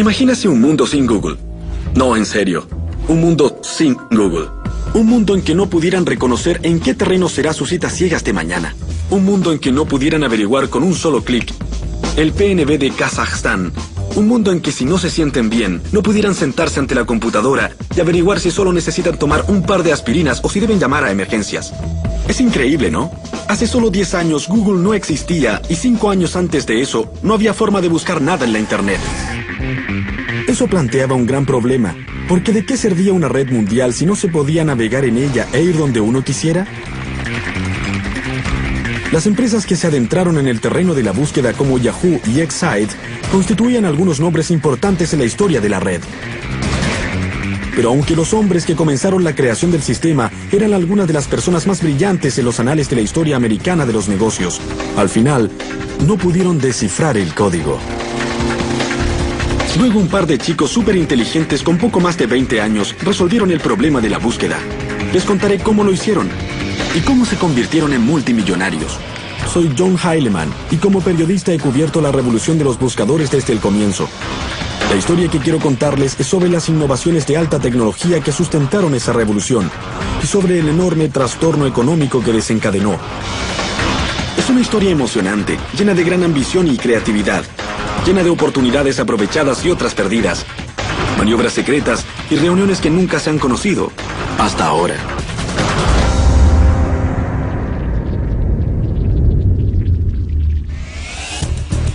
Imagínase un mundo sin Google. No, en serio. Un mundo sin Google. Un mundo en que no pudieran reconocer en qué terreno será su cita ciegas de mañana. Un mundo en que no pudieran averiguar con un solo clic el PNB de Kazajstán. Un mundo en que si no se sienten bien, no pudieran sentarse ante la computadora y averiguar si solo necesitan tomar un par de aspirinas o si deben llamar a emergencias. Es increíble, ¿no? Hace solo 10 años Google no existía y 5 años antes de eso no había forma de buscar nada en la Internet. Eso planteaba un gran problema, porque ¿de qué servía una red mundial si no se podía navegar en ella e ir donde uno quisiera? Las empresas que se adentraron en el terreno de la búsqueda como Yahoo y Excite constituían algunos nombres importantes en la historia de la red. Pero aunque los hombres que comenzaron la creación del sistema eran algunas de las personas más brillantes en los anales de la historia americana de los negocios, al final no pudieron descifrar el código. Luego un par de chicos súper inteligentes con poco más de 20 años resolvieron el problema de la búsqueda. Les contaré cómo lo hicieron y cómo se convirtieron en multimillonarios. Soy John Heilemann y como periodista he cubierto la revolución de los buscadores desde el comienzo. La historia que quiero contarles es sobre las innovaciones de alta tecnología que sustentaron esa revolución y sobre el enorme trastorno económico que desencadenó. Es una historia emocionante, llena de gran ambición y creatividad, llena de oportunidades aprovechadas y otras perdidas, maniobras secretas y reuniones que nunca se han conocido hasta ahora.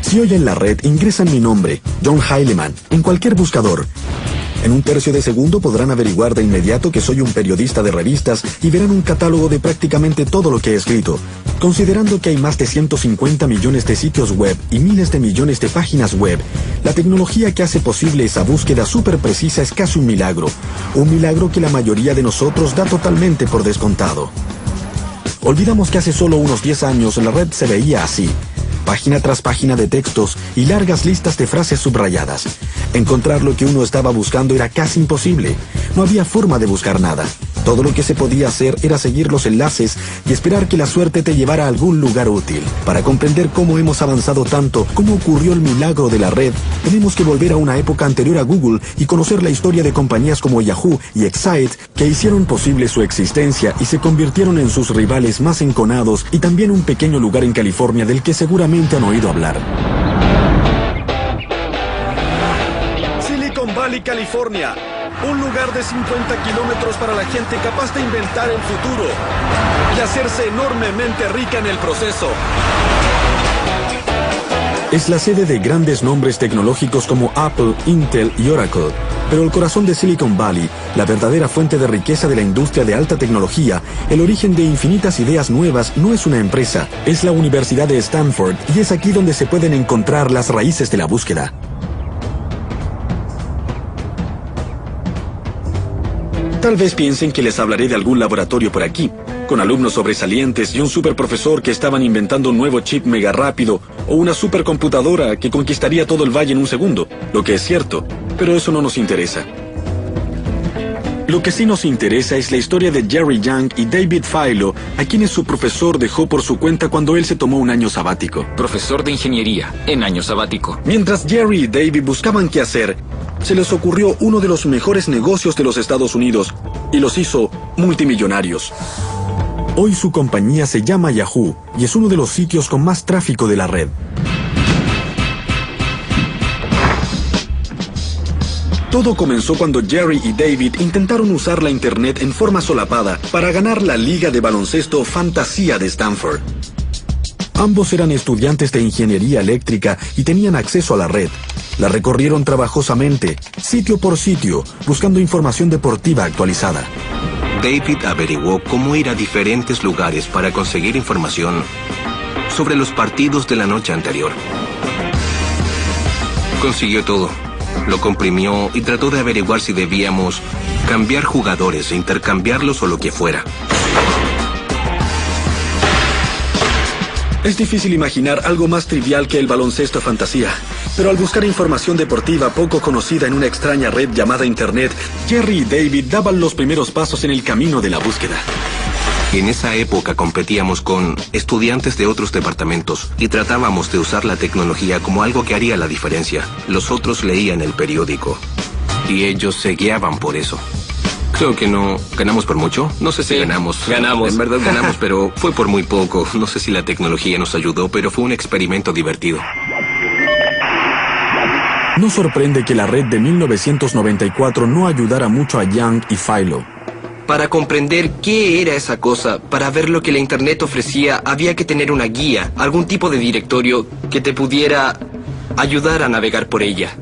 Si hoy en la red ingresan mi nombre, John Heilemann, en cualquier buscador, en un tercio de segundo podrán averiguar de inmediato que soy un periodista de revistas y verán un catálogo de prácticamente todo lo que he escrito. Considerando que hay más de 150 millones de sitios web y miles de millones de páginas web, la tecnología que hace posible esa búsqueda súper precisa es casi un milagro que la mayoría de nosotros da totalmente por descontado. Olvidamos que hace solo unos 10 años la red se veía así. Página tras página de textos y largas listas de frases subrayadas. Encontrar lo que uno estaba buscando era casi imposible. No había forma de buscar nada. Todo lo que se podía hacer era seguir los enlaces y esperar que la suerte te llevara a algún lugar útil. Para comprender cómo hemos avanzado tanto, cómo ocurrió el milagro de la red, tenemos que volver a una época anterior a Google y conocer la historia de compañías como Yahoo y Excite que hicieron posible su existencia y se convirtieron en sus rivales más enconados y también un pequeño lugar en California del que seguramente han oído hablar. Silicon Valley, California. Un lugar de 50 kilómetros para la gente capaz de inventar el futuro y hacerse enormemente rica en el proceso. Es la sede de grandes nombres tecnológicos como Apple, Intel y Oracle. Pero el corazón de Silicon Valley, la verdadera fuente de riqueza de la industria de alta tecnología, el origen de infinitas ideas nuevas, no es una empresa, es la Universidad de Stanford y es aquí donde se pueden encontrar las raíces de la búsqueda. Tal vez piensen que les hablaré de algún laboratorio por aquí, con alumnos sobresalientes y un superprofesor que estaban inventando un nuevo chip mega rápido o una supercomputadora que conquistaría todo el valle en un segundo, lo que es cierto, pero eso no nos interesa. Lo que sí nos interesa es la historia de Jerry Yang y David Filo, a quienes su profesor dejó por su cuenta cuando él se tomó un año sabático. Profesor de ingeniería, en año sabático. Mientras Jerry y David buscaban qué hacer, se les ocurrió uno de los mejores negocios de los Estados Unidos y los hizo multimillonarios. Hoy su compañía se llama Yahoo y es uno de los sitios con más tráfico de la red. Todo comenzó cuando Jerry y David intentaron usar la Internet en forma solapada para ganar la liga de baloncesto Fantasía de Stanford. Ambos eran estudiantes de ingeniería eléctrica y tenían acceso a la red. La recorrieron trabajosamente, sitio por sitio, buscando información deportiva actualizada. David averiguó cómo ir a diferentes lugares para conseguir información sobre los partidos de la noche anterior. Consiguió todo. Lo comprimió y trató de averiguar si debíamos cambiar jugadores e intercambiarlos o lo que fuera. Es difícil imaginar algo más trivial que el baloncesto fantasía, pero al buscar información deportiva poco conocida en una extraña red llamada Internet, Jerry y David daban los primeros pasos en el camino de la búsqueda. En esa época competíamos con estudiantes de otros departamentos y tratábamos de usar la tecnología como algo que haría la diferencia. Los otros leían el periódico y ellos se guiaban por eso. Creo que no ganamos por mucho. No sé si ganamos. Ganamos. En verdad ganamos, pero fue por muy poco. No sé si la tecnología nos ayudó, pero fue un experimento divertido. No sorprende que la red de 1994 no ayudara mucho a Young y Philo. Para comprender qué era esa cosa, para ver lo que la Internet ofrecía, había que tener una guía, algún tipo de directorio que te pudiera ayudar a navegar por ella.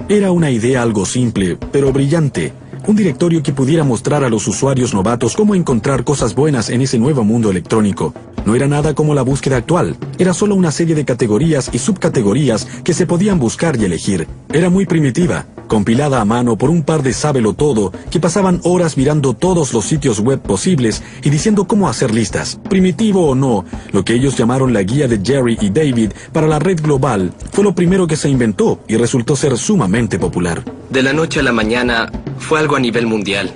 Era una idea algo simple, pero brillante. Un directorio que pudiera mostrar a los usuarios novatos cómo encontrar cosas buenas en ese nuevo mundo electrónico. No era nada como la búsqueda actual. Era solo una serie de categorías y subcategorías que se podían buscar y elegir. Era muy primitiva, compilada a mano por un par de sábelo-todo que pasaban horas mirando todos los sitios web posibles y diciendo cómo hacer listas. Primitivo o no, lo que ellos llamaron la guía de Jerry y David para la red global fue lo primero que se inventó y resultó ser sumamente popular. De la noche a la mañana, fue algo a nivel mundial.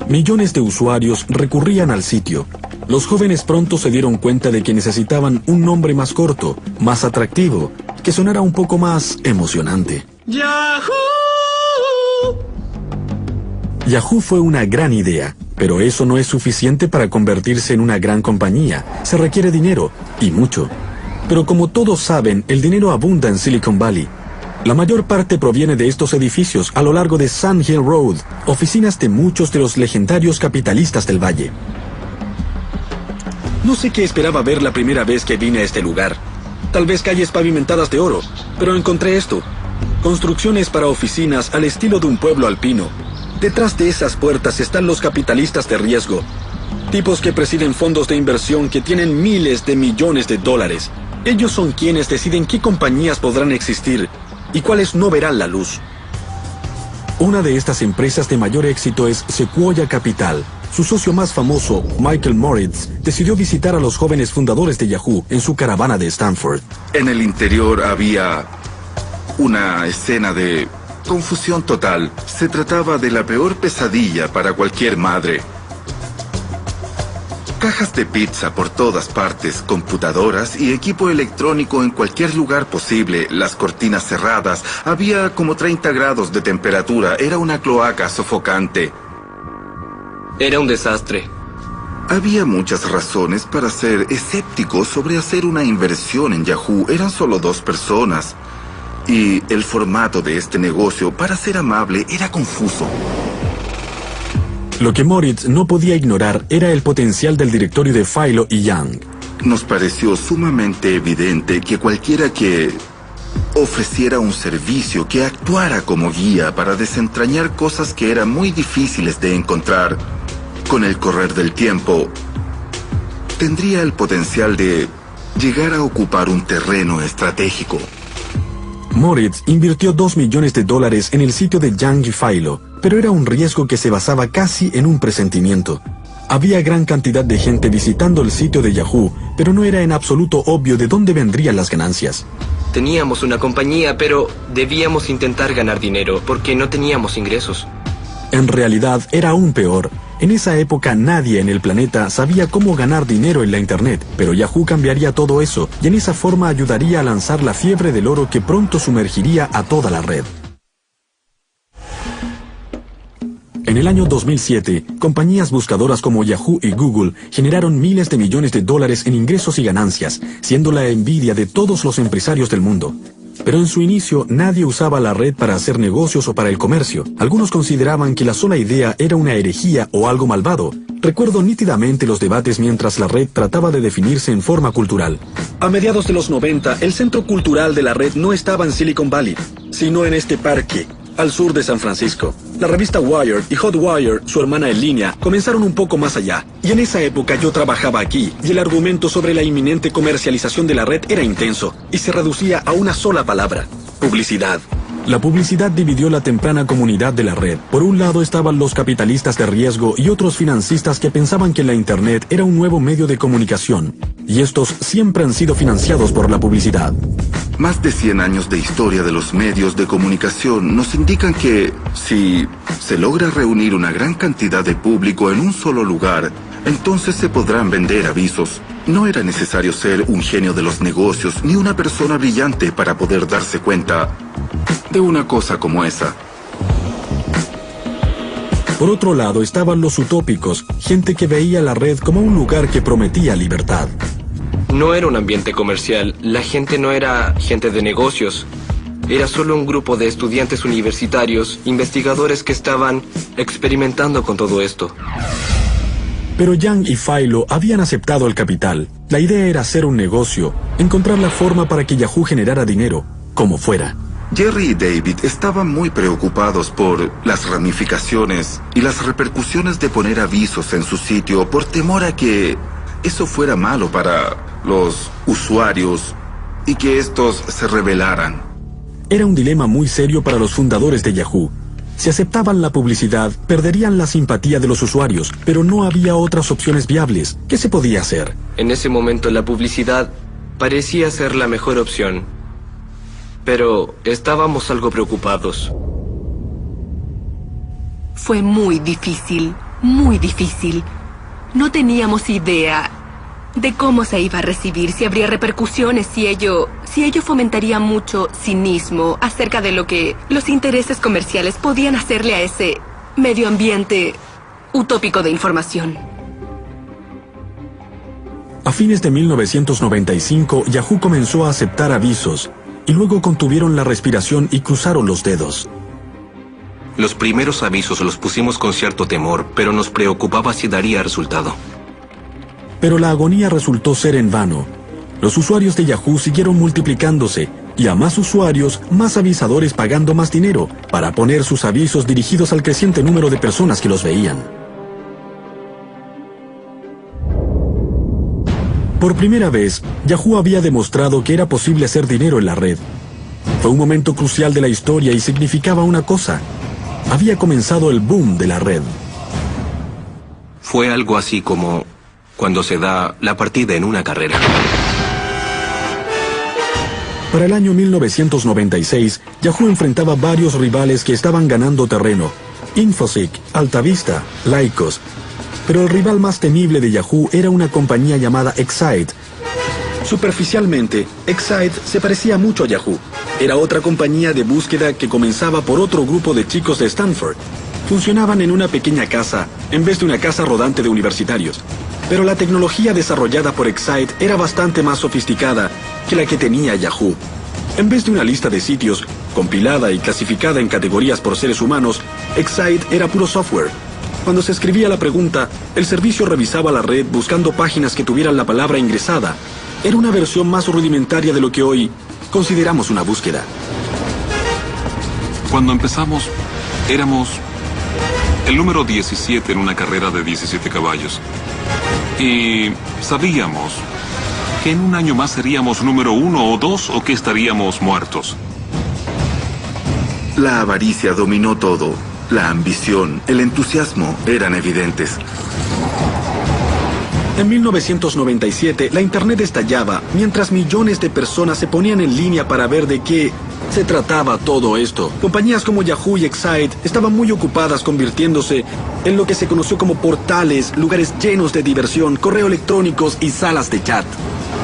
Millones de usuarios recurrían al sitio. Los jóvenes pronto se dieron cuenta de que necesitaban un nombre más corto, más atractivo, que sonara un poco más emocionante. ¡Yahoo! Yahoo fue una gran idea, pero eso no es suficiente para convertirse en una gran compañía. Se requiere dinero, y mucho. Pero como todos saben, el dinero abunda en Silicon Valley. La mayor parte proviene de estos edificios a lo largo de Sand Hill Road, oficinas de muchos de los legendarios capitalistas del valle. No sé qué esperaba ver la primera vez que vine a este lugar. Tal vez calles pavimentadas de oro, pero encontré esto. Construcciones para oficinas al estilo de un pueblo alpino. Detrás de esas puertas están los capitalistas de riesgo. Tipos que presiden fondos de inversión que tienen miles de millones de dólares. Ellos son quienes deciden qué compañías podrán existir y cuáles no verán la luz. Una de estas empresas de mayor éxito es Sequoia Capital. Su socio más famoso, Michael Moritz, decidió visitar a los jóvenes fundadores de Yahoo en su caravana de Stanford. En el interior había una escena de confusión total. Se trataba de la peor pesadilla para cualquier madre. Cajas de pizza por todas partes, computadoras y equipo electrónico en cualquier lugar posible, las cortinas cerradas, había como 30 grados de temperatura, era una cloaca sofocante. Era un desastre. Había muchas razones para ser escépticos sobre hacer una inversión en Yahoo. Eran solo 2 personas. Y el formato de este negocio, para ser amable, era confuso. Lo que Moritz no podía ignorar era el potencial del directorio de Philo y Young. Nos pareció sumamente evidente que cualquiera que ofreciera un servicio que actuara como guía para desentrañar cosas que eran muy difíciles de encontrar, con el correr del tiempo, tendría el potencial de llegar a ocupar un terreno estratégico. Moritz invirtió $2 millones en el sitio de Young y Philo, pero era un riesgo que se basaba casi en un presentimiento. Había gran cantidad de gente visitando el sitio de Yahoo, pero no era en absoluto obvio de dónde vendrían las ganancias. Teníamos una compañía, pero debíamos intentar ganar dinero porque no teníamos ingresos. En realidad era aún peor. En esa época nadie en el planeta sabía cómo ganar dinero en la Internet, pero Yahoo cambiaría todo eso y en esa forma ayudaría a lanzar la fiebre del oro que pronto sumergiría a toda la red. En el año 2007, compañías buscadoras como Yahoo y Google generaron miles de millones de dólares en ingresos y ganancias, siendo la envidia de todos los empresarios del mundo. Pero en su inicio nadie usaba la red para hacer negocios o para el comercio. Algunos consideraban que la sola idea era una herejía o algo malvado. Recuerdo nítidamente los debates mientras la red trataba de definirse en forma cultural. A mediados de los 90, el centro cultural de la red no estaba en Silicon Valley, sino en este parque, al sur de San Francisco. La revista Wired y Hotwire, su hermana en línea, comenzaron un poco más allá. Y en esa época yo trabajaba aquí, y el argumento sobre la inminente comercialización de la red era intenso, y se reducía a una sola palabra: publicidad. La publicidad dividió la temprana comunidad de la red. Por un lado estaban los capitalistas de riesgo y otros financistas que pensaban que la Internet era un nuevo medio de comunicación. Y estos siempre han sido financiados por la publicidad. Más de 100 años de historia de los medios de comunicación nos indican que si se logra reunir una gran cantidad de público en un solo lugar, entonces se podrán vender avisos. No era necesario ser un genio de los negocios ni una persona brillante para poder darse cuenta de una cosa como esa. Por otro lado estaban los utópicos, gente que veía la red como un lugar que prometía libertad. No era un ambiente comercial, la gente no era gente de negocios. Era solo un grupo de estudiantes universitarios, investigadores que estaban experimentando con todo esto. Pero Yang y Philo habían aceptado el capital. La idea era hacer un negocio, encontrar la forma para que Yahoo generara dinero, como fuera. Jerry y David estaban muy preocupados por las ramificaciones y las repercusiones de poner avisos en su sitio por temor a que eso fuera malo para los usuarios y que estos se rebelaran. Era un dilema muy serio para los fundadores de Yahoo. Si aceptaban la publicidad, perderían la simpatía de los usuarios, pero no había otras opciones viables. ¿Qué se podía hacer? En ese momento la publicidad parecía ser la mejor opción. Pero estábamos algo preocupados. Fue muy difícil, muy difícil. No teníamos idea de cómo se iba a recibir, si habría repercusiones, si ello fomentaría mucho cinismo acerca de lo que los intereses comerciales podían hacerle a ese medio ambiente utópico de información. A fines de 1995, Yahoo comenzó a aceptar avisos, y luego contuvieron la respiración y cruzaron los dedos. Los primeros avisos los pusimos con cierto temor, pero nos preocupaba si daría resultado. Pero la agonía resultó ser en vano. Los usuarios de Yahoo siguieron multiplicándose, y a más usuarios, más avisadores pagando más dinero para poner sus avisos dirigidos al creciente número de personas que los veían. Por primera vez, Yahoo había demostrado que era posible hacer dinero en la red. Fue un momento crucial de la historia y significaba una cosa. Había comenzado el boom de la red. Fue algo así como cuando se da la partida en una carrera. Para el año 1996, Yahoo enfrentaba varios rivales que estaban ganando terreno. Infoseek, Altavista, Lycos. Pero el rival más temible de Yahoo era una compañía llamada Excite. Superficialmente, Excite se parecía mucho a Yahoo. Era otra compañía de búsqueda que comenzaba por otro grupo de chicos de Stanford. Funcionaban en una pequeña casa, en vez de una casa rodante de universitarios. Pero la tecnología desarrollada por Excite era bastante más sofisticada que la que tenía Yahoo. En vez de una lista de sitios, compilada y clasificada en categorías por seres humanos, Excite era puro software. Cuando se escribía la pregunta, el servicio revisaba la red buscando páginas que tuvieran la palabra ingresada. Era una versión más rudimentaria de lo que hoy consideramos una búsqueda. Cuando empezamos, éramos el número 17 en una carrera de 17 caballos. Y sabíamos que en un año más seríamos número 1 o 2 o que estaríamos muertos. La avaricia dominó todo. La ambición, el entusiasmo eran evidentes. En 1997, la Internet estallaba, mientras millones de personas se ponían en línea para ver de qué se trataba todo esto. Compañías como Yahoo y Excite estaban muy ocupadas convirtiéndose en lo que se conoció como portales, lugares llenos de diversión, correo electrónicos y salas de chat.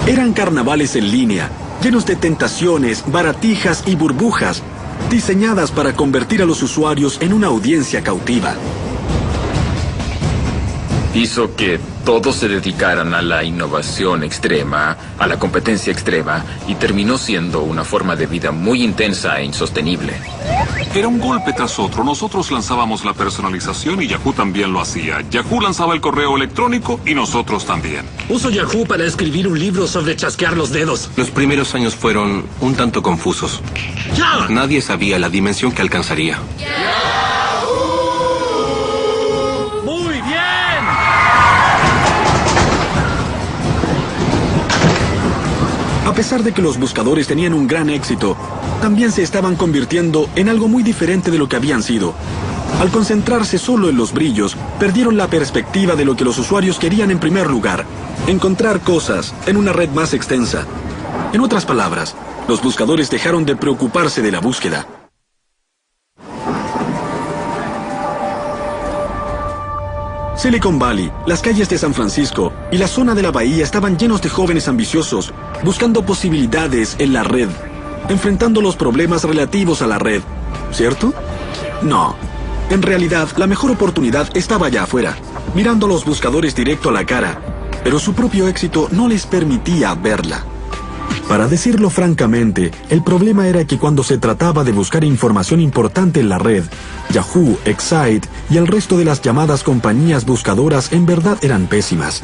Eran carnavales en línea, llenos de tentaciones, baratijas y burbujas, diseñadas para convertir a los usuarios en una audiencia cautiva. Hizo que todos se dedicaran a la innovación extrema, a la competencia extrema, y terminó siendo una forma de vida muy intensa e insostenible. Era un golpe tras otro. Nosotros lanzábamos la personalización y Yahoo también lo hacía. Yahoo lanzaba el correo electrónico y nosotros también. Uso Yahoo para escribir un libro sobre chasquear los dedos. Los primeros años fueron un tanto confusos. ¡Ya! Nadie sabía la dimensión que alcanzaría. ¡Muy bien! A pesar de que los buscadores tenían un gran éxito, también se estaban convirtiendo en algo muy diferente de lo que habían sido. Al concentrarse solo en los brillos, perdieron la perspectiva de lo que los usuarios querían en primer lugar: encontrar cosas en una red más extensa. En otras palabras, los buscadores dejaron de preocuparse de la búsqueda. Silicon Valley, las calles de San Francisco y la zona de la bahía estaban llenos de jóvenes ambiciosos, buscando posibilidades en la red, enfrentando los problemas relativos a la red, ¿cierto? No. En realidad, la mejor oportunidad estaba allá afuera, mirando a los buscadores directo a la cara, pero su propio éxito no les permitía verla. Para decirlo francamente, el problema era que cuando se trataba de buscar información importante en la red, Yahoo, Excite y el resto de las llamadas compañías buscadoras en verdad eran pésimas.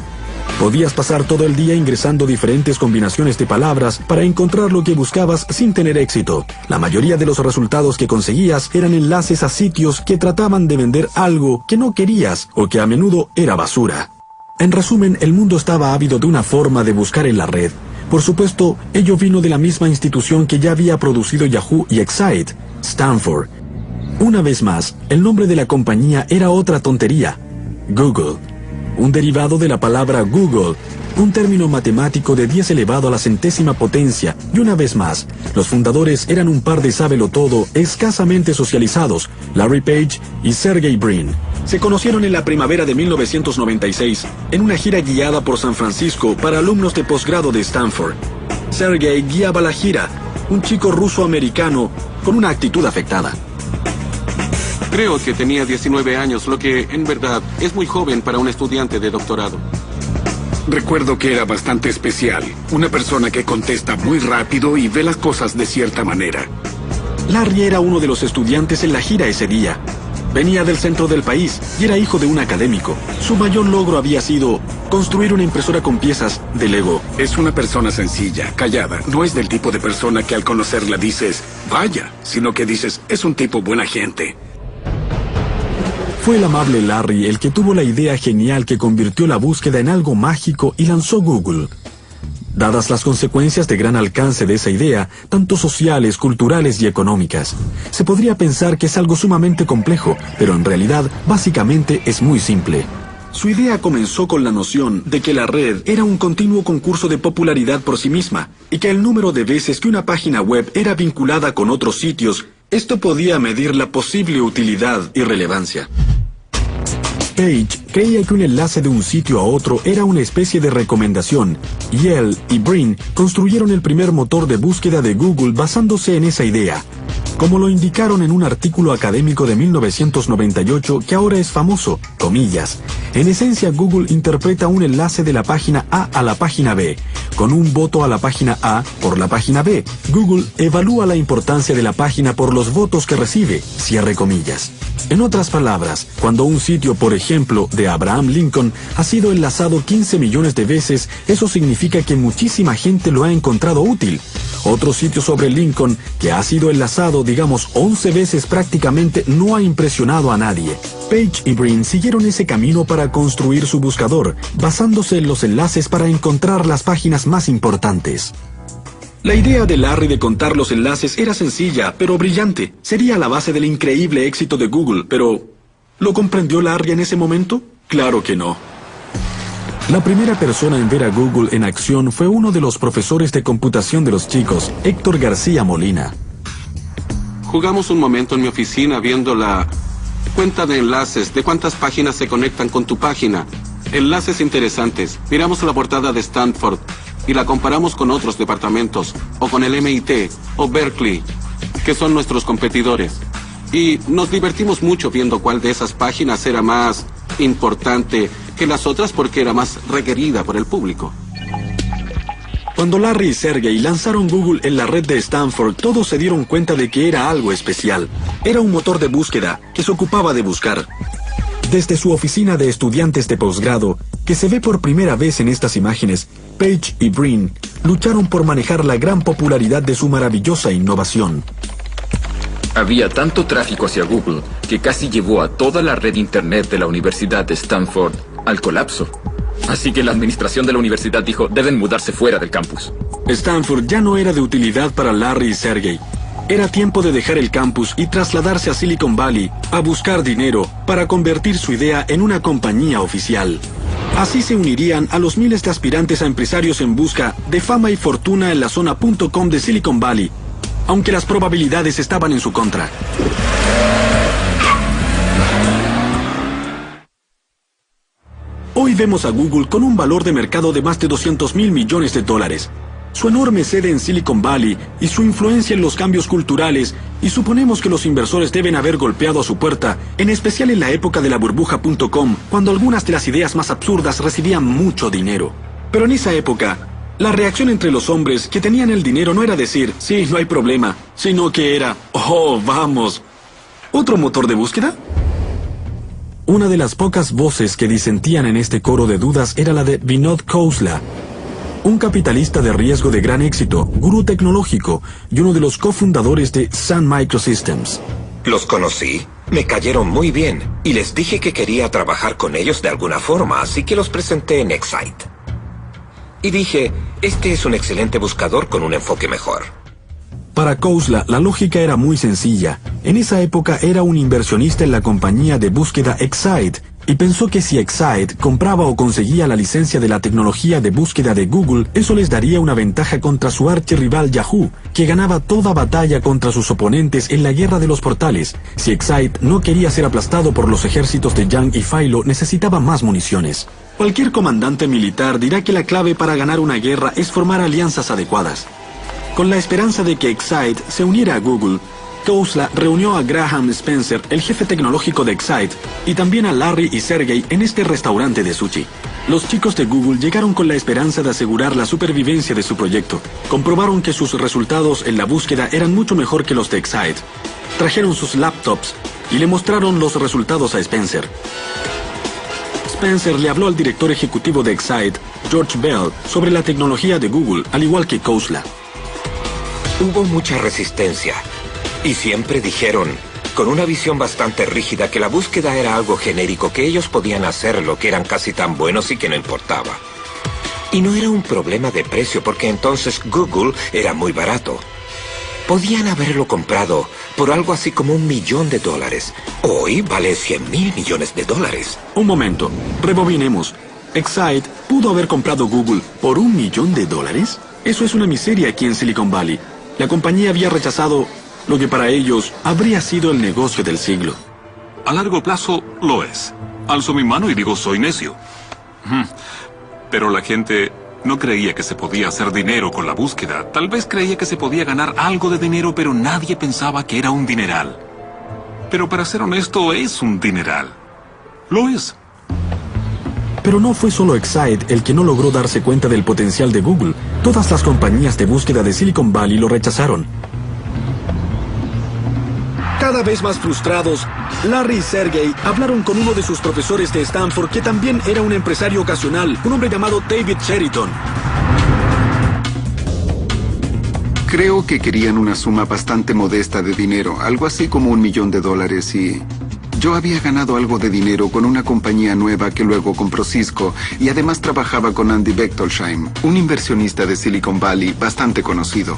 Podías pasar todo el día ingresando diferentes combinaciones de palabras para encontrar lo que buscabas sin tener éxito. La mayoría de los resultados que conseguías eran enlaces a sitios que trataban de vender algo que no querías o que a menudo era basura. En resumen, el mundo estaba ávido de una forma de buscar en la red. Por supuesto, ello vino de la misma institución que ya había producido Yahoo y Excite, Stanford. Una vez más, el nombre de la compañía era otra tontería: Google. Un derivado de la palabra Google, un término matemático de 10 elevado a la centésima potencia, y una vez más, los fundadores eran un par de sábelotodo escasamente socializados, Larry Page y Sergey Brin. Se conocieron en la primavera de 1996, en una gira guiada por San Francisco para alumnos de posgrado de Stanford. Sergey guiaba la gira, un chico ruso-americano con una actitud afectada. Creo que tenía 19 años, lo que en verdad es muy joven para un estudiante de doctorado. Recuerdo que era bastante especial, una persona que contesta muy rápido y ve las cosas de cierta manera. Larry era uno de los estudiantes en la gira ese día. Venía del centro del país y era hijo de un académico. Su mayor logro había sido construir una impresora con piezas de Lego. Es una persona sencilla, callada. No es del tipo de persona que al conocerla dices, vaya, sino que dices, es un tipo buena gente. Fue el amable Larry el que tuvo la idea genial que convirtió la búsqueda en algo mágico y lanzó Google. Dadas las consecuencias de gran alcance de esa idea, tanto sociales, culturales y económicas, se podría pensar que es algo sumamente complejo, pero en realidad, básicamente es muy simple. Su idea comenzó con la noción de que la red era un continuo concurso de popularidad por sí misma, y que el número de veces que una página web era vinculada con otros sitios, esto podía medir la posible utilidad y relevancia. Page creía que un enlace de un sitio a otro era una especie de recomendación, y él y Brin construyeron el primer motor de búsqueda de Google basándose en esa idea, como lo indicaron en un artículo académico de 1998 que ahora es famoso, comillas. En esencia, Google interpreta un enlace de la página A a la página B. Con un voto a la página A por la página B, Google evalúa la importancia de la página por los votos que recibe, cierre comillas. En otras palabras, cuando un sitio, por ejemplo, de Abraham Lincoln, ha sido enlazado 15 millones de veces, eso significa que muchísima gente lo ha encontrado útil. Otro sitio sobre Lincoln, que ha sido enlazado, digamos, 11 veces prácticamente, no ha impresionado a nadie. Page y Brin siguieron ese camino para construir su buscador, basándose en los enlaces para encontrar las páginas más importantes. La idea de Larry de contar los enlaces era sencilla, pero brillante. Sería la base del increíble éxito de Google, pero ¿lo comprendió Larry en ese momento? Claro que no. La primera persona en ver a Google en acción fue uno de los profesores de computación de los chicos, Héctor García Molina. Jugamos un momento en mi oficina viendo la cuenta de enlaces, de cuántas páginas se conectan con tu página. Enlaces interesantes. Miramos la portada de Stanford y la comparamos con otros departamentos, o con el MIT, o Berkeley, que son nuestros competidores. Y nos divertimos mucho viendo cuál de esas páginas era más importante que las otras porque era más requerida por el público. Cuando Larry y Sergey lanzaron Google en la red de Stanford, todos se dieron cuenta de que era algo especial. Era un motor de búsqueda que se ocupaba de buscar. Desde su oficina de estudiantes de posgrado, que se ve por primera vez en estas imágenes, Page y Brin lucharon por manejar la gran popularidad de su maravillosa innovación. Había tanto tráfico hacia Google que casi llevó a toda la red internet de la Universidad de Stanford al colapso. Así que la administración de la universidad dijo, deben mudarse fuera del campus. Stanford ya no era de utilidad para Larry y Sergey. Era tiempo de dejar el campus y trasladarse a Silicon Valley a buscar dinero para convertir su idea en una compañía oficial. Así se unirían a los miles de aspirantes a empresarios en busca de fama y fortuna en la zona .com de Silicon Valley, aunque las probabilidades estaban en su contra. vemos a Google con un valor de mercado de más de 200.000 millones de dólares. Su enorme sede en Silicon Valley y su influencia en los cambios culturales, y suponemos que los inversores deben haber golpeado a su puerta, en especial en la época de la burbuja.com, cuando algunas de las ideas más absurdas recibían mucho dinero. Pero en esa época, la reacción entre los hombres que tenían el dinero no era decir, sí, no hay problema, sino que era, oh, vamos. ¿Otro motor de búsqueda? Una de las pocas voces que disentían en este coro de dudas era la de Vinod Khosla, un capitalista de riesgo de gran éxito, gurú tecnológico y uno de los cofundadores de Sun Microsystems. Los conocí, me cayeron muy bien y les dije que quería trabajar con ellos de alguna forma, así que los presenté en Excite. Y dije, este es un excelente buscador con un enfoque mejor. Para Khosla, la lógica era muy sencilla. En esa época era un inversionista en la compañía de búsqueda Excite, y pensó que si Excite compraba o conseguía la licencia de la tecnología de búsqueda de Google, eso les daría una ventaja contra su archirrival Yahoo, que ganaba toda batalla contra sus oponentes en la guerra de los portales. Si Excite no quería ser aplastado por los ejércitos de Yang y Philo, necesitaba más municiones. Cualquier comandante militar dirá que la clave para ganar una guerra es formar alianzas adecuadas. Con la esperanza de que Excite se uniera a Google, Khosla reunió a Graham Spencer, el jefe tecnológico de Excite, y también a Larry y Sergey en este restaurante de sushi. Los chicos de Google llegaron con la esperanza de asegurar la supervivencia de su proyecto. Comprobaron que sus resultados en la búsqueda eran mucho mejor que los de Excite. Trajeron sus laptops y le mostraron los resultados a Spencer. Spencer le habló al director ejecutivo de Excite, George Bell, sobre la tecnología de Google, al igual que Khosla. Hubo mucha resistencia. Y siempre dijeron, con una visión bastante rígida, que la búsqueda era algo genérico, que ellos podían hacerlo, que eran casi tan buenos y que no importaba. Y no era un problema de precio, porque entonces Google era muy barato. Podían haberlo comprado por algo así como $1 millón. Hoy vale $100.000 millones. Un momento, rebobinemos. Excite pudo haber comprado Google por $1 millón. Eso es una miseria aquí en Silicon Valley. La compañía había rechazado lo que para ellos habría sido el negocio del siglo. A largo plazo, lo es. Alzo mi mano y digo, soy necio. Pero la gente no creía que se podía hacer dinero con la búsqueda. Tal vez creía que se podía ganar algo de dinero, pero nadie pensaba que era un dineral. Pero para ser honesto, es un dineral. Lo es. Pero no fue solo Excite el que no logró darse cuenta del potencial de Google. Todas las compañías de búsqueda de Silicon Valley lo rechazaron. Cada vez más frustrados, Larry y Sergey hablaron con uno de sus profesores de Stanford, que también era un empresario ocasional, un hombre llamado David Cheriton. Creo que querían una suma bastante modesta de dinero, algo así como $1 millón, y yo había ganado algo de dinero con una compañía nueva que luego compró Cisco, y además trabajaba con Andy Bechtolsheim, un inversionista de Silicon Valley bastante conocido.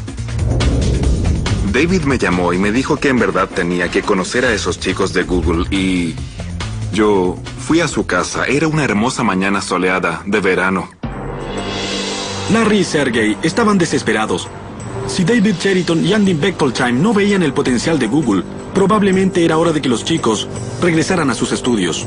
David me llamó y me dijo que en verdad tenía que conocer a esos chicos de Google, y yo fui a su casa. Era una hermosa mañana soleada de verano. Larry y Sergey estaban desesperados. Si David Cheriton y Andy Bechtolsheim no veían el potencial de Google, probablemente era hora de que los chicos regresaran a sus estudios.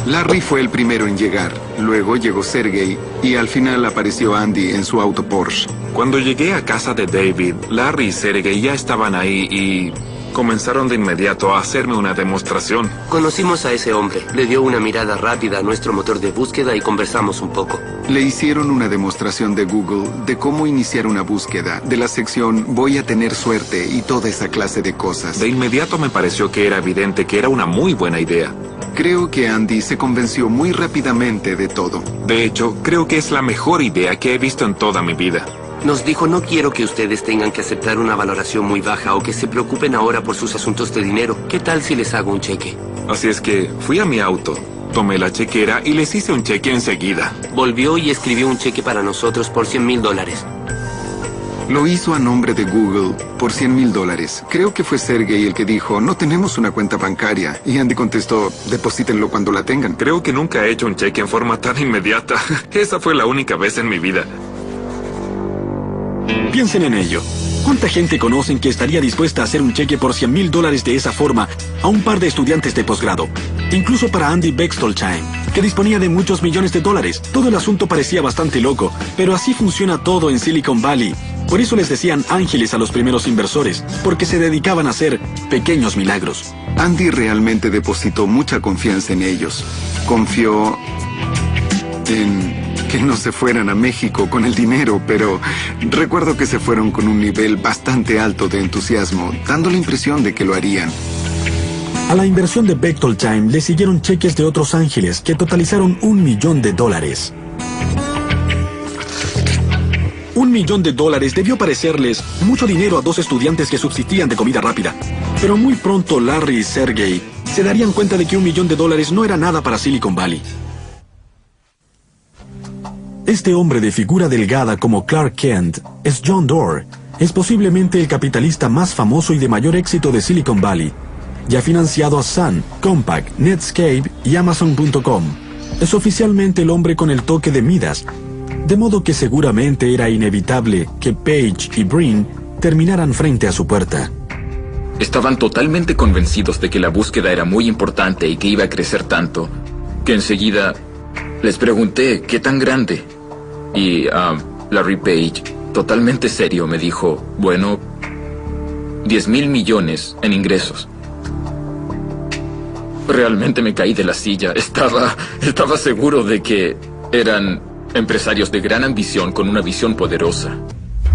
Larry fue el primero en llegar, luego llegó Sergey y al final apareció Andy en su auto Porsche. Cuando llegué a casa de David, Larry y Sergey ya estaban ahí y comenzaron de inmediato a hacerme una demostración. Conocimos a ese hombre, le dio una mirada rápida a nuestro motor de búsqueda y conversamos un poco. Le hicieron una demostración de Google, de cómo iniciar una búsqueda, de la sección voy a tener suerte y toda esa clase de cosas. De inmediato me pareció que era evidente que era una muy buena idea. Creo que Andy se convenció muy rápidamente de todo. De hecho, creo que es la mejor idea que he visto en toda mi vida. Nos dijo, no quiero que ustedes tengan que aceptar una valoración muy baja o que se preocupen ahora por sus asuntos de dinero. ¿Qué tal si les hago un cheque? Así es que fui a mi auto, tomé la chequera y les hice un cheque enseguida. Volvió y escribió un cheque para nosotros por $100.000. Lo hizo a nombre de Google por $100.000. Creo que fue Sergey el que dijo, no tenemos una cuenta bancaria. Y Andy contestó, deposítenlo cuando la tengan. Creo que nunca he hecho un cheque en forma tan inmediata. Esa fue la única vez en mi vida. Piensen en ello. ¿Cuánta gente conocen que estaría dispuesta a hacer un cheque por $100,000 de esa forma a un par de estudiantes de posgrado? Incluso para Andy Bechtolsheim, que disponía de muchos millones de dólares. Todo el asunto parecía bastante loco, pero así funciona todo en Silicon Valley. Por eso les decían ángeles a los primeros inversores, porque se dedicaban a hacer pequeños milagros. Andy realmente depositó mucha confianza en ellos. Confió en que no se fueran a México con el dinero, pero recuerdo que se fueron con un nivel bastante alto de entusiasmo, dando la impresión de que lo harían. A la inversión de Bechtolsheim le siguieron cheques de otros ángeles que totalizaron $1 millón. $1 millón debió parecerles mucho dinero a dos estudiantes que subsistían de comida rápida. Pero muy pronto Larry y Sergey se darían cuenta de que $1 millón no era nada para Silicon Valley. Este hombre de figura delgada como Clark Kent es John Doerr. Es posiblemente el capitalista más famoso y de mayor éxito de Silicon Valley. Y ha financiado a Sun, Compaq, Netscape y Amazon.com. Es oficialmente el hombre con el toque de Midas, de modo que seguramente era inevitable que Page y Brin terminaran frente a su puerta. Estaban totalmente convencidos de que la búsqueda era muy importante y que iba a crecer tanto, que enseguida les pregunté qué tan grande. Y Larry Page, totalmente serio, me dijo, bueno, 10,000 millones en ingresos. Realmente me caí de la silla. Estaba seguro de que eran empresarios de gran ambición con una visión poderosa.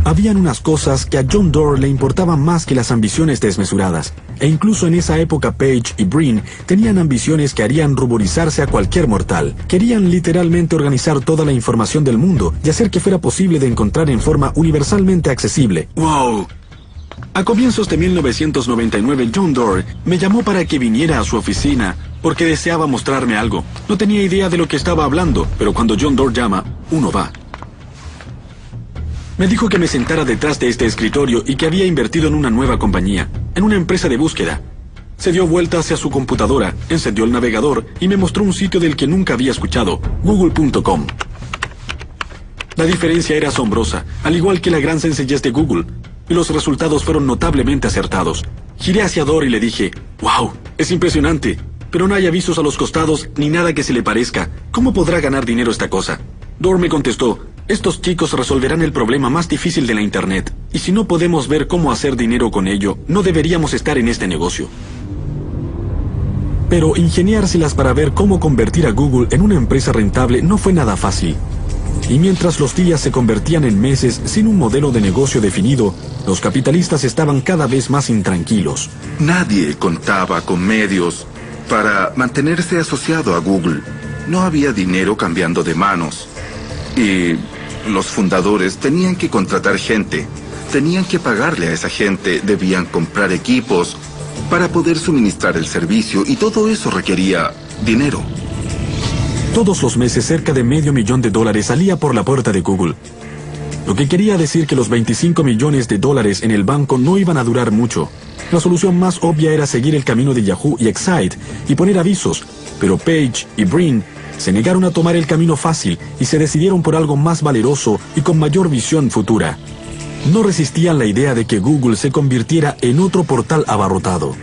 Habían unas cosas que a John Doerr le importaban más que las ambiciones desmesuradas. E incluso en esa época Page y Brin tenían ambiciones que harían ruborizarse a cualquier mortal. Querían literalmente organizar toda la información del mundo y hacer que fuera posible de encontrar en forma universalmente accesible. ¡Wow! A comienzos de 1999, John Doerr me llamó para que viniera a su oficina porque deseaba mostrarme algo. No tenía idea de lo que estaba hablando, pero cuando John Doerr llama, uno va. Me dijo que me sentara detrás de este escritorio y que había invertido en una nueva compañía, en una empresa de búsqueda. Se dio vuelta hacia su computadora, encendió el navegador y me mostró un sitio del que nunca había escuchado, Google.com. La diferencia era asombrosa, al igual que la gran sencillez de Google, y los resultados fueron notablemente acertados. Giré hacia Doerr y le dije, ¡wow! Es impresionante, pero no hay avisos a los costados ni nada que se le parezca. ¿Cómo podrá ganar dinero esta cosa? Doerr me contestó, estos chicos resolverán el problema más difícil de la Internet, y si no podemos ver cómo hacer dinero con ello, no deberíamos estar en este negocio. Pero ingeniárselas para ver cómo convertir a Google en una empresa rentable no fue nada fácil. Y mientras los días se convertían en meses sin un modelo de negocio definido, los capitalistas estaban cada vez más intranquilos. Nadie contaba con medios para mantenerse asociado a Google. No había dinero cambiando de manos. Y los fundadores tenían que contratar gente. Tenían que pagarle a esa gente. Debían comprar equipos para poder suministrar el servicio. Y todo eso requería dinero. Todos los meses cerca de $500,000 salía por la puerta de Google. Lo que quería decir que los $25 millones en el banco no iban a durar mucho. La solución más obvia era seguir el camino de Yahoo y Excite y poner avisos, pero Page y Brin se negaron a tomar el camino fácil y se decidieron por algo más valeroso y con mayor visión futura. No resistían la idea de que Google se convirtiera en otro portal abarrotado.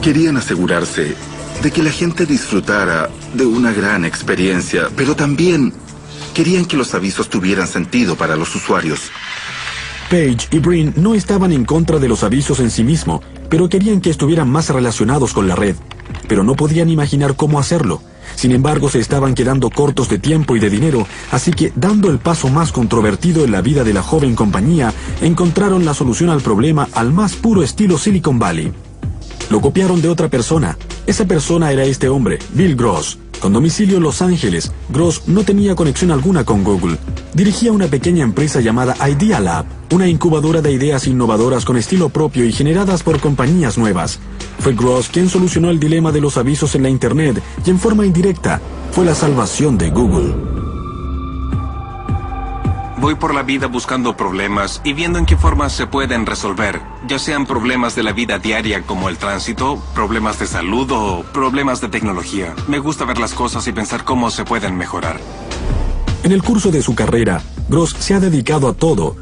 Querían asegurarse de que la gente disfrutara de una gran experiencia, pero también querían que los avisos tuvieran sentido para los usuarios. Page y Brin no estaban en contra de los avisos en sí mismo, pero querían que estuvieran más relacionados con la red. Pero no podían imaginar cómo hacerlo. Sin embargo, se estaban quedando cortos de tiempo y de dinero, así que, dando el paso más controvertido en la vida de la joven compañía, encontraron la solución al problema al más puro estilo Silicon Valley. Lo copiaron de otra persona. Esa persona era este hombre, Bill Gross. Con domicilio en Los Ángeles, Gross no tenía conexión alguna con Google. Dirigía una pequeña empresa llamada Idea Lab, una incubadora de ideas innovadoras con estilo propio y generadas por compañías nuevas. Fue Gross quien solucionó el dilema de los avisos en la Internet y en forma indirecta fue la salvación de Google. Voy por la vida buscando problemas y viendo en qué formas se pueden resolver, ya sean problemas de la vida diaria como el tránsito, problemas de salud o problemas de tecnología. Me gusta ver las cosas y pensar cómo se pueden mejorar. En el curso de su carrera, Gross se ha dedicado a todo,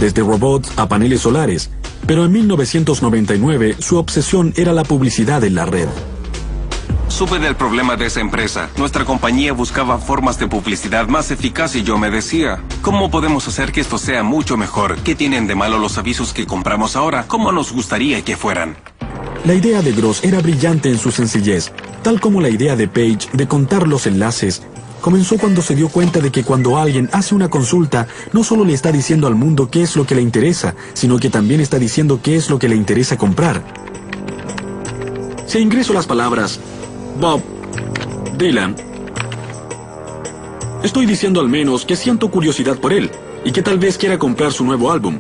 desde robots a paneles solares, pero en 1999 su obsesión era la publicidad en la red. Supe del problema de esa empresa. Nuestra compañía buscaba formas de publicidad más eficaz y yo me decía, ¿cómo podemos hacer que esto sea mucho mejor? ¿Qué tienen de malo los avisos que compramos ahora? ¿Cómo nos gustaría que fueran? La idea de Gross era brillante en su sencillez, tal como la idea de Page de contar los enlaces. Comenzó cuando se dio cuenta de que cuando alguien hace una consulta, no solo le está diciendo al mundo qué es lo que le interesa, sino que también está diciendo qué es lo que le interesa comprar. Si ingreso las palabras Bob Dylan, estoy diciendo al menos que siento curiosidad por él y que tal vez quiera comprar su nuevo álbum.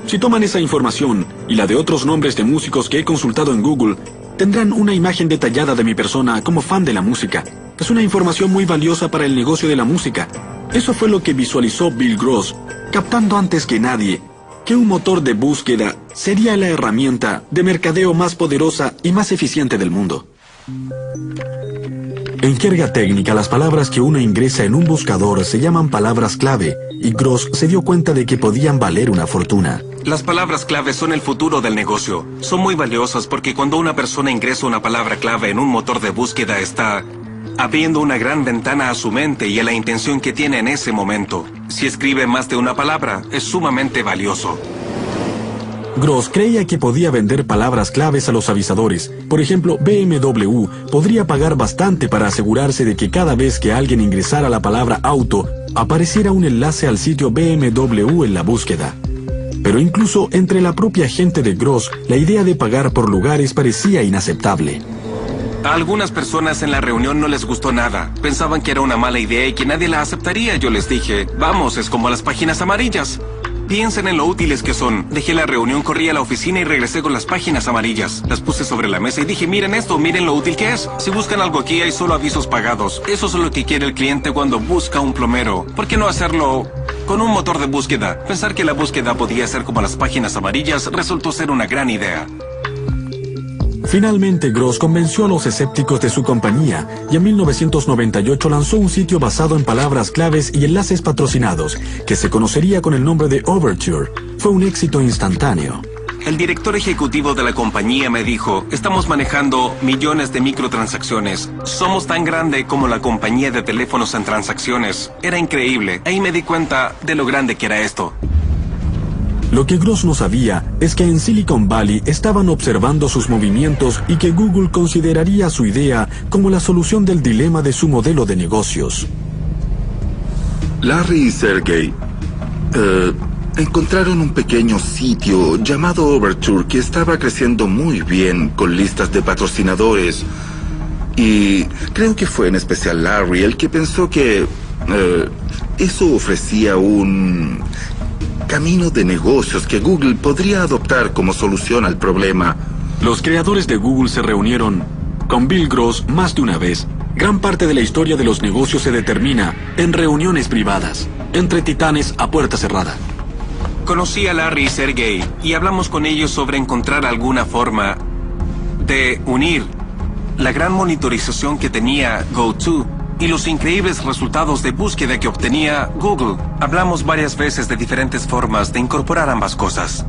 Si toman esa información y la de otros nombres de músicos que he consultado en Google, tendrán una imagen detallada de mi persona como fan de la música. Es una información muy valiosa para el negocio de la música. Eso fue lo que visualizó Bill Gross, captando antes que nadie que un motor de búsqueda sería la herramienta de mercadeo más poderosa y más eficiente del mundo. En jerga técnica, las palabras que uno ingresa en un buscador se llaman palabras clave, y Gross se dio cuenta de que podían valer una fortuna. Las palabras clave son el futuro del negocio. Son muy valiosas porque cuando una persona ingresa una palabra clave en un motor de búsqueda está abriendo una gran ventana a su mente y a la intención que tiene en ese momento. Si escribe más de una palabra, es sumamente valioso. Gross creía que podía vender palabras claves a los avisadores. Por ejemplo, BMW podría pagar bastante para asegurarse de que cada vez que alguien ingresara la palabra auto, apareciera un enlace al sitio BMW en la búsqueda. Pero incluso entre la propia gente de Gross, la idea de pagar por lugares parecía inaceptable. A algunas personas en la reunión no les gustó nada. Pensaban que era una mala idea y que nadie la aceptaría. Yo les dije, vamos, es como las páginas amarillas. Piensen en lo útiles que son. Dejé la reunión, corrí a la oficina y regresé con las páginas amarillas. Las puse sobre la mesa y dije, miren esto, miren lo útil que es. Si buscan algo aquí, hay solo avisos pagados. Eso es lo que quiere el cliente cuando busca un plomero. ¿Por qué no hacerlo con un motor de búsqueda? Pensar que la búsqueda podía ser como las páginas amarillas resultó ser una gran idea. Finalmente, Gross convenció a los escépticos de su compañía y en 1998 lanzó un sitio basado en palabras claves y enlaces patrocinados, que se conocería con el nombre de Overture. Fue un éxito instantáneo. El director ejecutivo de la compañía me dijo, estamos manejando millones de microtransacciones. Somos tan grande como la compañía de teléfonos en transacciones. Era increíble. Ahí me di cuenta de lo grande que era esto. Lo que Gross no sabía es que en Silicon Valley estaban observando sus movimientos y que Google consideraría su idea como la solución del dilema de su modelo de negocios. Larry y Sergey encontraron un pequeño sitio llamado Overture que estaba creciendo muy bien con listas de patrocinadores. Y creo que fue en especial Larry el que pensó que eso ofrecía un camino de negocios que Google podría adoptar como solución al problema. Los creadores de Google se reunieron con Bill Gross más de una vez. Gran parte de la historia de los negocios se determina en reuniones privadas, entre titanes a puerta cerrada. Conocí a Larry y Sergey y hablamos con ellos sobre encontrar alguna forma de unir la gran monitorización que tenía GoTo y los increíbles resultados de búsqueda que obtenía Google. Hablamos varias veces de diferentes formas de incorporar ambas cosas.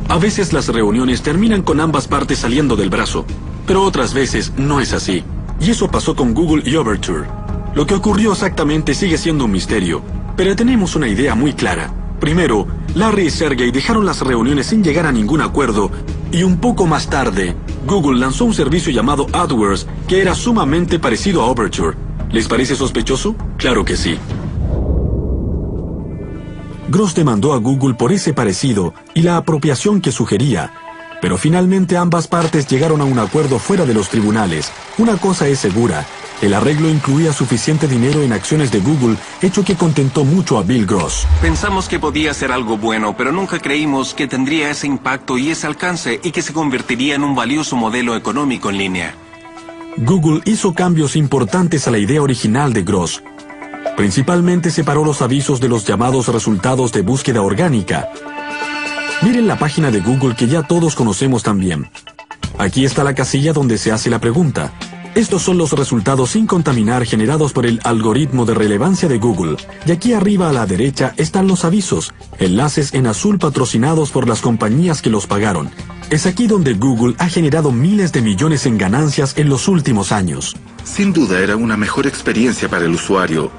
A veces las reuniones terminan con ambas partes saliendo del brazo, pero otras veces no es así. Y eso pasó con Google y Overture. Lo que ocurrió exactamente sigue siendo un misterio, pero tenemos una idea muy clara. Primero, Larry y Sergey dejaron las reuniones sin llegar a ningún acuerdo, y un poco más tarde, Google lanzó un servicio llamado AdWords que era sumamente parecido a Overture. ¿Les parece sospechoso? Claro que sí. Gross demandó a Google por ese parecido y la apropiación que sugería, pero finalmente ambas partes llegaron a un acuerdo fuera de los tribunales. Una cosa es segura, el arreglo incluía suficiente dinero en acciones de Google, hecho que contentó mucho a Bill Gross. Pensamos que podía ser algo bueno, pero nunca creímos que tendría ese impacto y ese alcance y que se convertiría en un valioso modelo económico en línea. Google hizo cambios importantes a la idea original de Gross. Principalmente separó los avisos de los llamados resultados de búsqueda orgánica. Miren la página de Google que ya todos conocemos también. Aquí está la casilla donde se hace la pregunta. Estos son los resultados sin contaminar generados por el algoritmo de relevancia de Google. Y aquí arriba a la derecha están los avisos, enlaces en azul patrocinados por las compañías que los pagaron. Es aquí donde Google ha generado miles de millones en ganancias en los últimos años. Sin duda era una mejor experiencia para el usuario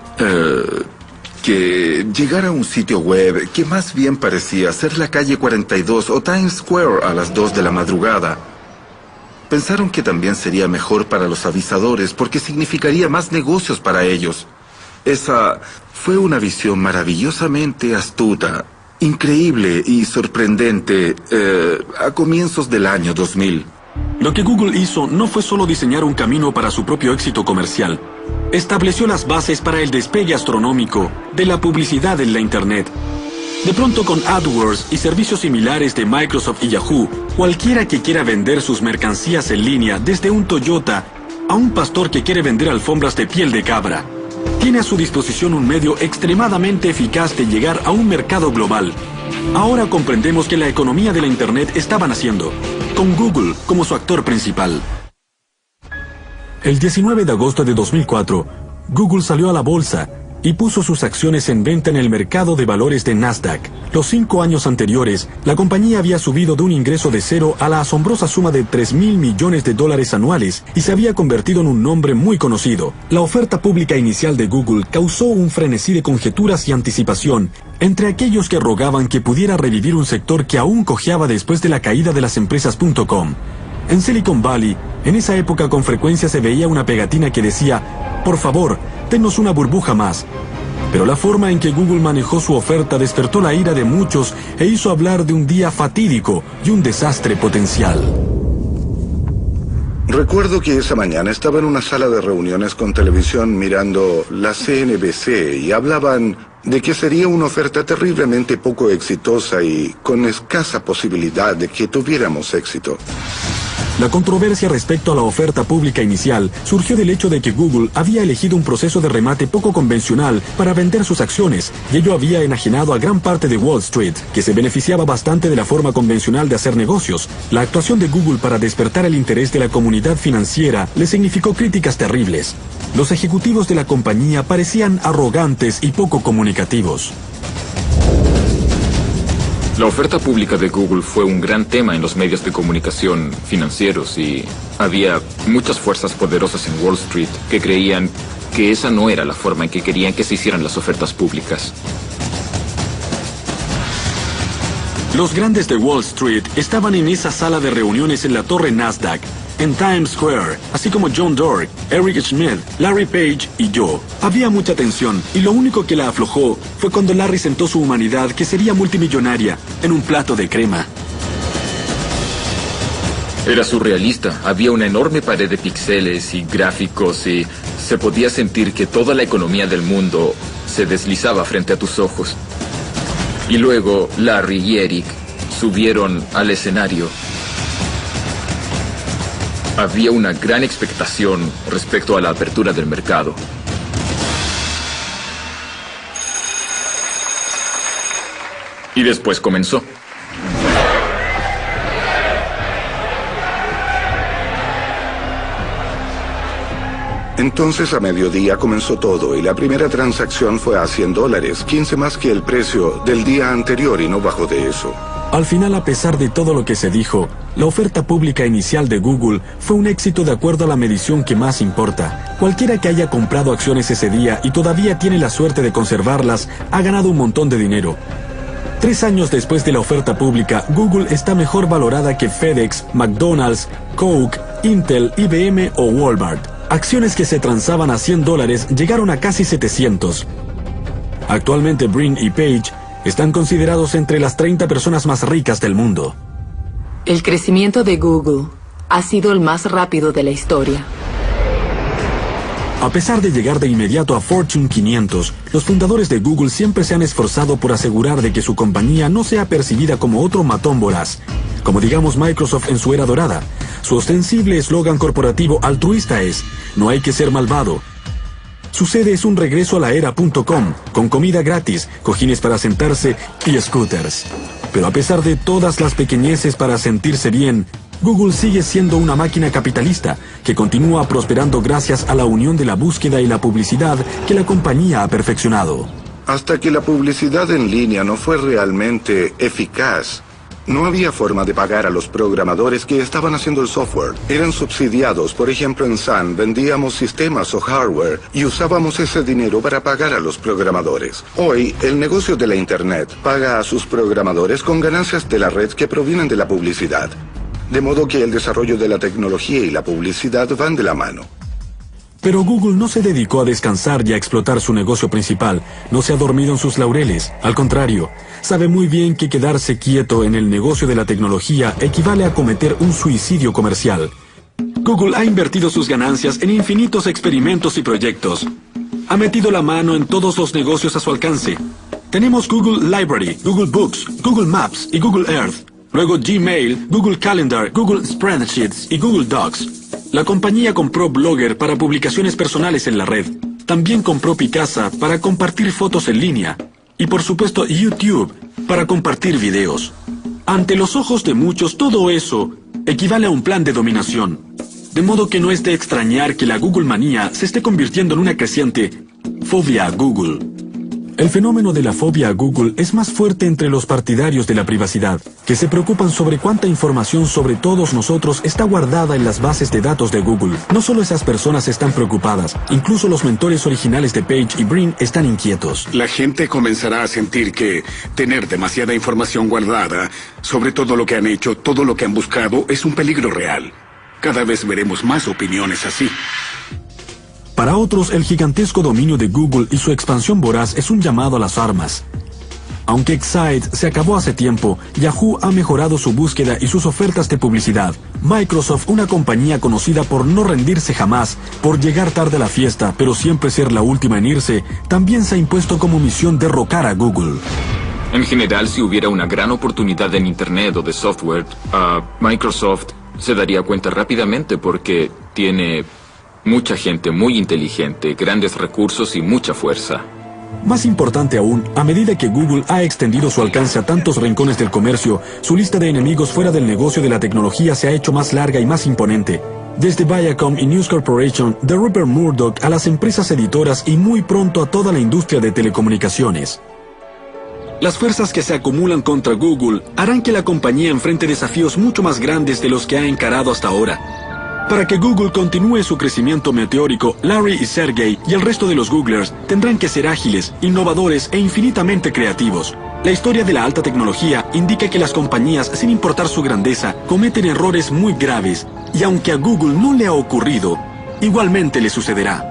que llegar a un sitio web que más bien parecía ser la calle 42 o Times Square a las 2 de la madrugada. Pensaron que también sería mejor para los avisadores porque significaría más negocios para ellos. Esa fue una visión maravillosamente astuta, increíble y sorprendente a comienzos del año 2000. Lo que Google hizo no fue solo diseñar un camino para su propio éxito comercial. Estableció las bases para el despegue astronómico de la publicidad en la Internet. De pronto, con AdWords y servicios similares de Microsoft y Yahoo, cualquiera que quiera vender sus mercancías en línea, desde un Toyota a un pastor que quiere vender alfombras de piel de cabra, tiene a su disposición un medio extremadamente eficaz de llegar a un mercado global. Ahora comprendemos que la economía de la Internet estaba naciendo, con Google como su actor principal. El 19 de agosto de 2004, Google salió a la bolsa y puso sus acciones en venta en el mercado de valores de Nasdaq. Los 5 años anteriores, la compañía había subido de un ingreso de cero a la asombrosa suma de $3.000 millones anuales y se había convertido en un nombre muy conocido. La oferta pública inicial de Google causó un frenesí de conjeturas y anticipación entre aquellos que rogaban que pudiera revivir un sector que aún cojeaba después de la caída de las empresas .com. En Silicon Valley, en esa época con frecuencia se veía una pegatina que decía: por favor, denos una burbuja más. Pero la forma en que Google manejó su oferta despertó la ira de muchos e hizo hablar de un día fatídico y un desastre potencial. Recuerdo que esa mañana estaba en una sala de reuniones con televisión mirando la CNBC y hablaban de que sería una oferta terriblemente poco exitosa y con escasa posibilidad de que tuviéramos éxito. La controversia respecto a la oferta pública inicial surgió del hecho de que Google había elegido un proceso de remate poco convencional para vender sus acciones, y ello había enajenado a gran parte de Wall Street, que se beneficiaba bastante de la forma convencional de hacer negocios. La actuación de Google para despertar el interés de la comunidad financiera le significó críticas terribles. Los ejecutivos de la compañía parecían arrogantes y poco comunicativos. La oferta pública de Google fue un gran tema en los medios de comunicación financieros y había muchas fuerzas poderosas en Wall Street que creían que esa no era la forma en que querían que se hicieran las ofertas públicas. Los grandes de Wall Street estaban en esa sala de reuniones en la torre Nasdaq, en Times Square, así como John Doerr, Eric Schmidt, Larry Page y yo. Había mucha tensión, y lo único que la aflojó fue cuando Larry sentó su humanidad, que sería multimillonaria, en un plato de crema. Era surrealista. Había una enorme pared de píxeles y gráficos y se podía sentir que toda la economía del mundo se deslizaba frente a tus ojos. Y luego Larry y Eric subieron al escenario. Había una gran expectación respecto a la apertura del mercado. Y después comenzó. Entonces a mediodía comenzó todo y la primera transacción fue a $100, 15 más que el precio del día anterior y no bajó de eso. Al final, a pesar de todo lo que se dijo, la oferta pública inicial de Google fue un éxito de acuerdo a la medición que más importa. Cualquiera que haya comprado acciones ese día y todavía tiene la suerte de conservarlas, ha ganado un montón de dinero. 3 años después de la oferta pública, Google está mejor valorada que FedEx, McDonald's, Coke, Intel, IBM o Walmart. Acciones que se transaban a $100 llegaron a casi 700. Actualmente Brin y Page están considerados entre las 30 personas más ricas del mundo. El crecimiento de Google ha sido el más rápido de la historia. A pesar de llegar de inmediato a Fortune 500, los fundadores de Google siempre se han esforzado por asegurar de que su compañía no sea percibida como otro matón voraz, como digamos Microsoft en su era dorada. Su ostensible eslogan corporativo altruista es: no hay que ser malvado. Su sede es un regreso a la era .com, con comida gratis, cojines para sentarse y scooters. Pero a pesar de todas las pequeñeces para sentirse bien, Google sigue siendo una máquina capitalista que continúa prosperando gracias a la unión de la búsqueda y la publicidad que la compañía ha perfeccionado. Hasta que la publicidad en línea no fue realmente eficaz, no había forma de pagar a los programadores que estaban haciendo el software. Eran subsidiados. Por ejemplo, en Sun vendíamos sistemas o hardware y usábamos ese dinero para pagar a los programadores. Hoy, el negocio de la Internet paga a sus programadores con ganancias de la red que provienen de la publicidad. De modo que el desarrollo de la tecnología y la publicidad van de la mano. Pero Google no se dedicó a descansar y a explotar su negocio principal. No se ha dormido en sus laureles. Al contrario, sabe muy bien que quedarse quieto en el negocio de la tecnología equivale a cometer un suicidio comercial. Google ha invertido sus ganancias en infinitos experimentos y proyectos. Ha metido la mano en todos los negocios a su alcance. Tenemos Google Library, Google Books, Google Maps y Google Earth. Luego Gmail, Google Calendar, Google Spreadsheets y Google Docs. La compañía compró Blogger para publicaciones personales en la red. También compró Picasa para compartir fotos en línea. Y por supuesto YouTube para compartir videos. Ante los ojos de muchos, todo eso equivale a un plan de dominación. De modo que no es de extrañar que la Google manía se esté convirtiendo en una creciente fobia a Google. El fenómeno de la fobia a Google es más fuerte entre los partidarios de la privacidad, que se preocupan sobre cuánta información sobre todos nosotros está guardada en las bases de datos de Google. No solo esas personas están preocupadas, incluso los mentores originales de Page y Brin están inquietos. La gente comenzará a sentir que tener demasiada información guardada sobre todo lo que han hecho, todo lo que han buscado, es un peligro real. Cada vez veremos más opiniones así. Para otros, el gigantesco dominio de Google y su expansión voraz es un llamado a las armas. Aunque Excite se acabó hace tiempo, Yahoo ha mejorado su búsqueda y sus ofertas de publicidad. Microsoft, una compañía conocida por no rendirse jamás, por llegar tarde a la fiesta, pero siempre ser la última en irse, también se ha impuesto como misión derrocar a Google. En general, si hubiera una gran oportunidad en Internet o de software, Microsoft se daría cuenta rápidamente porque tiene mucha gente muy inteligente, grandes recursos y mucha fuerza. Más importante aún, a medida que Google ha extendido su alcance a tantos rincones del comercio, su lista de enemigos fuera del negocio de la tecnología se ha hecho más larga y más imponente. Desde Viacom y News Corporation, de Rupert Murdoch a las empresas editoras y muy pronto a toda la industria de telecomunicaciones. Las fuerzas que se acumulan contra Google harán que la compañía enfrente desafíos mucho más grandes de los que ha encarado hasta ahora. Para que Google continúe su crecimiento meteórico, Larry y Sergey y el resto de los Googlers tendrán que ser ágiles, innovadores e infinitamente creativos. La historia de la alta tecnología indica que las compañías, sin importar su grandeza, cometen errores muy graves, y aunque a Google no le ha ocurrido, igualmente le sucederá.